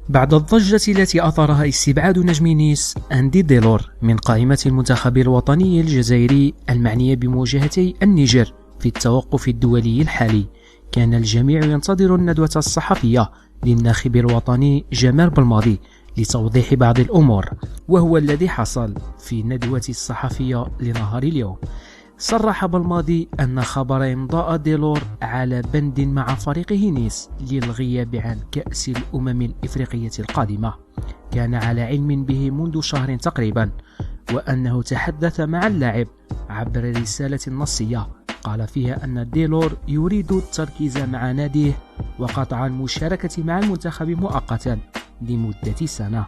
بعد الضجة التي أثارها استبعاد نجم نيس أندي ديلور من قائمة المنتخب الوطني الجزائري المعنية بمواجهتي النيجر في التوقف الدولي الحالي، كان الجميع ينتظر الندوة الصحفية للناخب الوطني جمال بلماضي لتوضيح بعض الأمور، وهو الذي حصل في الندوة الصحفية لنهار اليوم. صرح بلماضي أن خبر إمضاء ديلور على بند مع فريقه نيس للغياب عن كأس الأمم الإفريقية القادمة كان على علم به منذ شهر تقريبا، وأنه تحدث مع اللاعب عبر رسالة نصية قال فيها أن ديلور يريد التركيز مع ناديه وقطع المشاركة مع المنتخب مؤقتا لمدة سنة.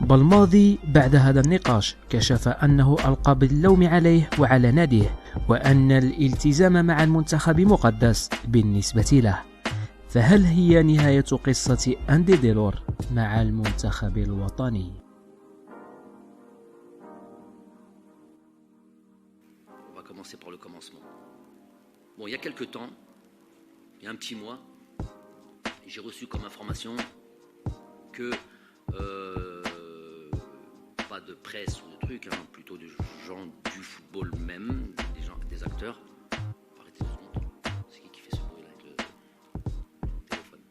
بلماضي بعد هذا النقاش كشف أنه ألقى باللوم عليه وعلى ناديه، وأن الالتزام مع المنتخب مقدس بالنسبة له. فهل هي نهاية قصة أندي ديلور مع المنتخب الوطني؟ On va commencer par le commencement. Bon, il y a quelques temps, il y a un petit mois, j'ai reçu comme information que pas de presse ou de trucs, hein, plutôt des gens du football même, des acteurs. Arrêtez 2 secondes. C'est qui fait ce bruit là avec le téléphone?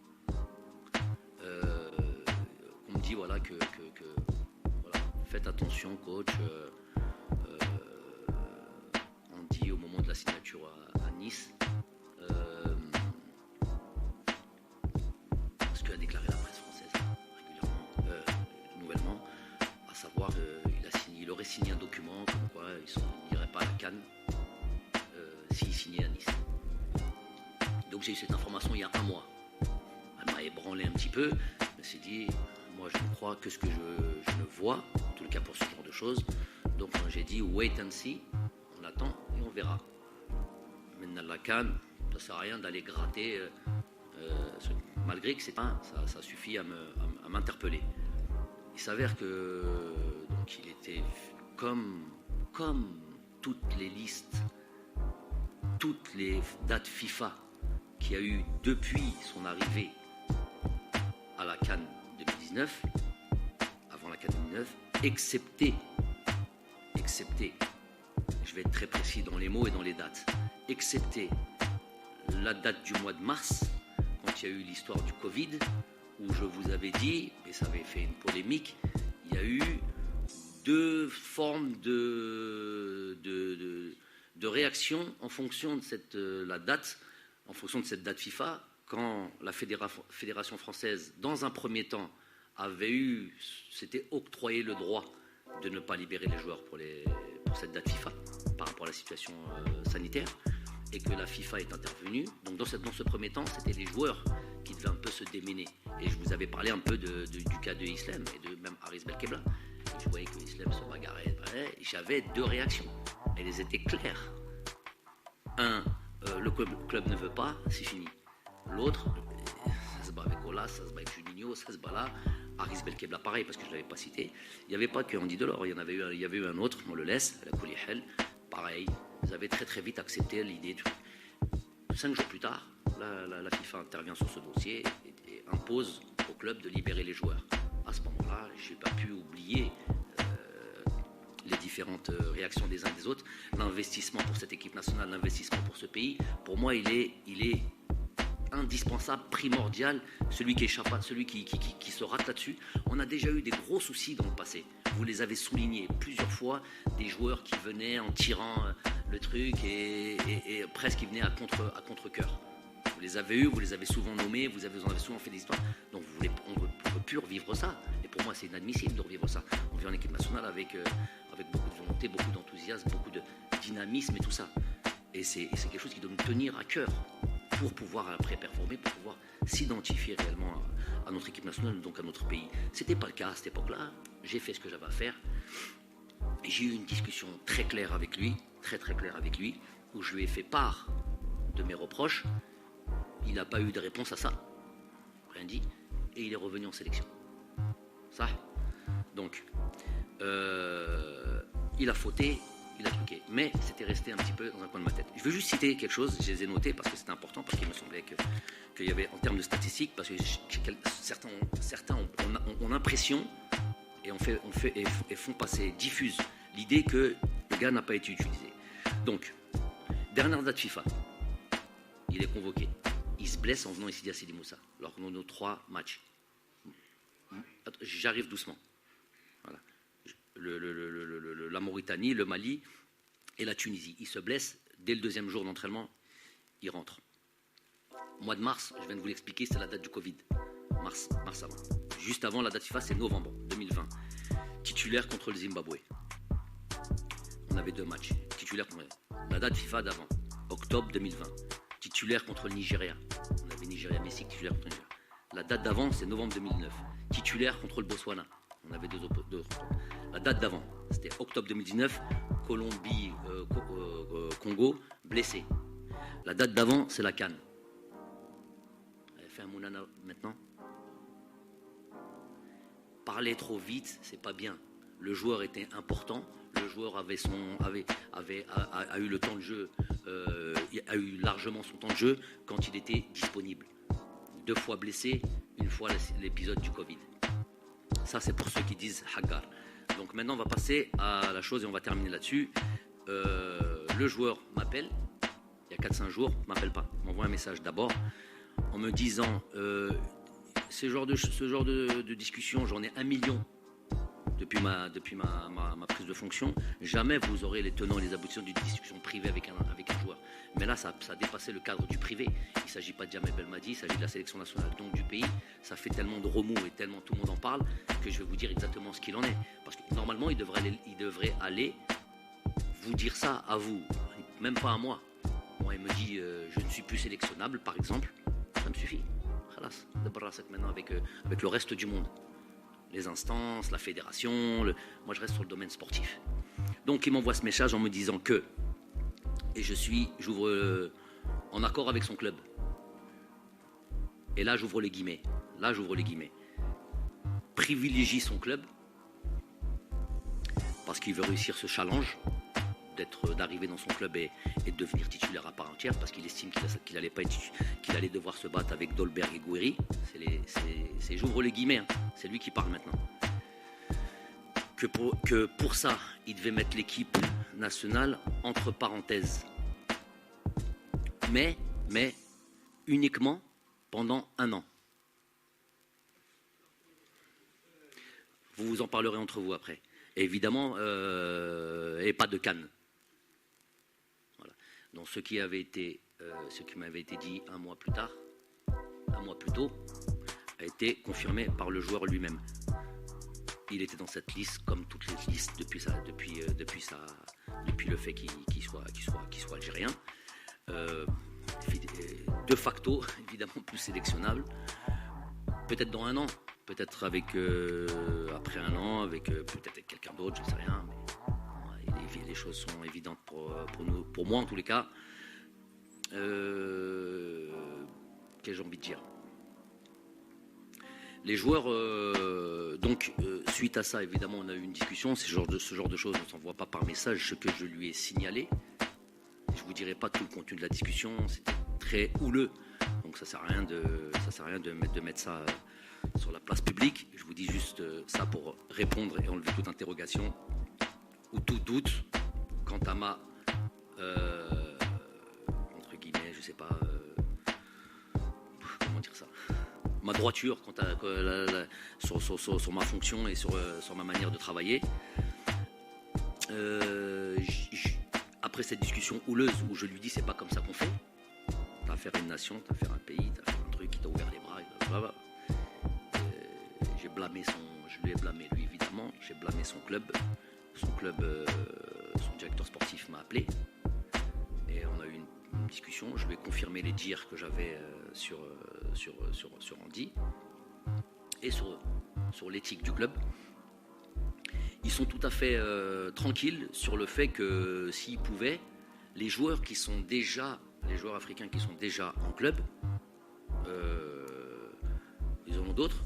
On me dit voilà que voilà, faites attention coach. On dit au moment de la signature à Nice. Ce qu'a déclaré la presse française régulièrement, nouvellement, à savoir il aurait signé un document comme quoi il n'irait pas à la CAN s'il signait à Nice. Donc j'ai eu cette information il y a un mois. Elle m'a ébranlé un petit peu. Je me suis dit, moi je ne crois que ce que je ne vois, en tout cas pour ce genre de choses. Donc j'ai dit wait and see, on attend et on verra. Maintenant la CAN, ça ne sert à rien d'aller gratter. Malgré que c'est pas, ça suffit à m'interpeller. Il s'avère que donc il était comme toutes les listes, toutes les dates FIFA qu'il y a eu depuis son arrivée à la CAN 2019, avant la CAN 2019, excepté, je vais être très précis dans les mots et dans les dates, excepté la date du mois de mars, quand il y a eu l'histoire du Covid, où je vous avais dit, et ça avait fait une polémique, il y a eu 2 formes de réaction en fonction de la date, en fonction de cette date FIFA, quand la Fédération française, dans un premier temps, s'était octroyé le droit de ne pas libérer les joueurs pour cette date FIFA, par rapport à la situation sanitaire, et que la FIFA est intervenue. Donc dans ce premier temps, c'était les joueurs qui devaient un peu se démener. Et je vous avais parlé un peu du cas de Islam et de même Aris Belkebla. Je voyais que Islam se bagarrait. Et j'avais 2 réactions. Elles étaient claires. Un, le club ne veut pas, c'est fini. L'autre, ça se bat avec Olas, ça se bat avec Juninho, ça se bat là. Aris Belkebla, pareil, parce que je ne l'avais pas cité. Il n'y avait pas que Andy Delors, il y avait eu un autre, on le laisse, la Koulihel, pareil. Vous avez très très vite accepté l'idée. 5 jours plus tard, la FIFA intervient sur ce dossier et impose au club de libérer les joueurs. À ce moment-là, je n'ai pas pu oublier les différentes réactions des uns et des autres. L'investissement pour cette équipe nationale, l'investissement pour ce pays, pour moi, il est indispensable, primordial, celui qui échappe, celui qui se rate là-dessus. On a déjà eu des gros soucis dans le passé. Vous les avez soulignés plusieurs fois, des joueurs qui venaient en tirant le truc et presque ils venaient à contre-cœur. Vous les avez eus, vous les avez souvent nommés, vous en avez souvent fait des histoires. Donc on ne veut plus revivre ça. Et pour moi, c'est inadmissible de revivre ça. On vit en équipe nationale avec beaucoup de volonté, beaucoup d'enthousiasme, beaucoup de dynamisme et tout ça. Et c'est quelque chose qui doit nous tenir à cœur pour pouvoir après performer, pour pouvoir s'identifier réellement à notre équipe nationale, donc à notre pays. C'était pas le cas à cette époque-là. J'ai fait ce que j'avais à faire. Et j'ai eu une discussion très claire avec lui, très claire avec lui, où je lui ai fait part de mes reproches. Il n'a pas eu de réponse à ça, rien dit, et il est revenu en sélection. Ça. Donc, il a fauté, il a truqué. Mais c'était resté un petit peu dans un coin de ma tête. Je veux juste citer quelque chose, je les ai notés parce que c'était important, parce qu'il me semblait qu'il y avait, en termes de statistiques, parce que certains ont l'impression et font passer, diffusent l'idée que le gars n'a pas été utilisé. Donc, dernière date FIFA, il est convoqué. Il se blesse en venant ici à Sidi Moussa, lors de nos 3 matchs. J'arrive doucement. Voilà. La Mauritanie, le Mali et la Tunisie. Il se blesse dès le 2e jour d'entraînement, il rentre. Mois de mars, je viens de vous l'expliquer, c'est la date du Covid. Mars avant. Juste avant, la date FIFA, c'est novembre 2020. Titulaire contre le Zimbabwe. On avait 2 matchs. Titulaire contre la date FIFA d'avant, octobre 2020. Titulaire contre le Nigeria. On avait Nigeria Messi titulaire contre le Nigeria. La date d'avant, c'est novembre 2009. Titulaire contre le Botswana. On avait deux autres. La date d'avant, c'était octobre 2019. Colombie, Congo, blessé. La date d'avant, c'est la CAN. Elle fait un mounana maintenant. Parler trop vite, c'est pas bien. Le joueur était important. Le joueur a eu le temps de jeu, a eu largement son temps de jeu quand il était disponible. 2 fois blessé, 1 fois l'épisode du Covid. Ça, c'est pour ceux qui disent Hagar. Donc maintenant, on va passer à la chose et on va terminer là-dessus. Le joueur m'appelle, il y a 4-5 jours, m'appelle pas. M'envoie un message d'abord en me disant ce genre de discussion, j'en ai 1 million depuis ma prise de fonction. Jamais vous aurez les tenants et les aboutissants d'une discussion privée avec un joueur. Mais là, ça a dépassé le cadre du privé. Il ne s'agit pas de Jamel Belmadi, il s'agit de la sélection nationale, donc du pays. Ça fait tellement de remous et tellement tout le monde en parle que je vais vous dire exactement ce qu'il en est. Parce que normalement, il devrait aller vous dire ça à vous, même pas à moi. Moi, il me dit je ne suis plus sélectionnable, par exemple. Ça me suffit. Khalas, maintenant avec le reste du monde. Les instances, la fédération, moi je reste sur le domaine sportif. Donc il m'envoie ce message en me disant que, et j'ouvre en accord avec son club. Et là j'ouvre les guillemets, privilégie son club, parce qu'il veut réussir ce challenge, d'arriver dans son club et de devenir titulaire à part entière, parce qu'il estime qu'il allait devoir se battre avec Dolberg et Gouiri. J'ouvre les guillemets, hein. C'est lui qui parle maintenant. Que pour ça, il devait mettre l'équipe nationale entre parenthèses. Mais uniquement pendant 1 an. Vous vous en parlerez entre vous après. Et évidemment, et pas de Cannes. Voilà. Donc ce qui m'avait été dit 1 mois plus tôt, a été confirmé par le joueur lui-même. Il était dans cette liste comme toutes les listes depuis le fait qu'il soit algérien. De facto, évidemment plus sélectionnable. Peut-être dans 1 an, peut-être après 1 an, peut-être avec quelqu'un d'autre, je ne sais rien. Mais les choses sont évidentes pour moi en tous les cas. Qu'est-ce que j'ai envie de dire ? Les joueurs, suite à ça, évidemment, on a eu une discussion. Ce genre de choses ne s'envoie pas par message, ce que je lui ai signalé. Je ne vous dirai pas tout le contenu de la discussion, c'était très houleux. Donc ça ne sert à rien de mettre ça sur la place publique. Je vous dis juste ça pour répondre et enlever toute interrogation ou tout doute quant à ma, entre guillemets, je ne sais pas, comment dire ça, ma droiture sur ma fonction et sur ma manière de travailler. Après cette discussion houleuse où je lui dis c'est pas comme ça qu'on fait, t'as affaire à une nation, t'as affaire à un pays, t'as affaire à un truc qui t'a ouvert les bras, blablabla. Je lui ai blâmé lui évidemment, j'ai blâmé son club, son directeur sportif m'a appelé et on a eu une discussion, je lui ai confirmé les dires que j'avais sur Andy et sur l'éthique du club. Ils sont tout à fait tranquilles sur le fait que s'ils pouvaient, les joueurs africains qui sont déjà en club, ils en ont d'autres.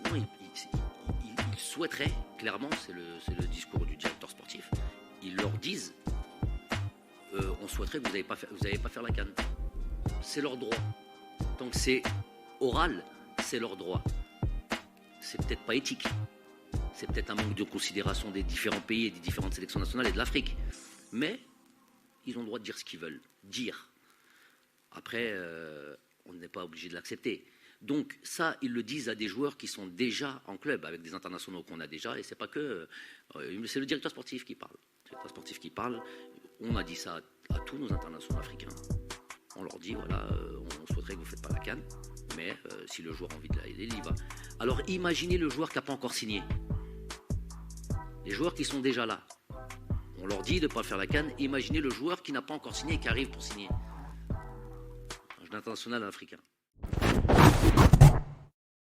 Non, ils souhaiteraient, clairement, c'est le discours du directeur sportif, ils leur disent on souhaiterait que vous n'allez pas faire la CAN. C'est leur droit. Donc c'est oral, c'est leur droit. C'est peut-être pas éthique. C'est peut-être un manque de considération des différents pays et des différentes sélections nationales et de l'Afrique. Mais ils ont le droit de dire ce qu'ils veulent. Dire. Après, on n'est pas obligé de l'accepter. Donc ça, ils le disent à des joueurs qui sont déjà en club, avec des internationaux qu'on a déjà, et c'est pas que... c'est le directeur sportif qui parle. Le directeur sportif qui parle. On a dit ça à tous nos internationaux africains. On leur dit, voilà, on souhaiterait que vous ne faites pas la CAN, mais si le joueur a envie de l'aider, il y va. Alors imaginez le joueur qui n'a pas encore signé. Les joueurs qui sont déjà là. On leur dit de ne pas faire la CAN. Imaginez le joueur qui n'a pas encore signé et qui arrive pour signer. Un international africain.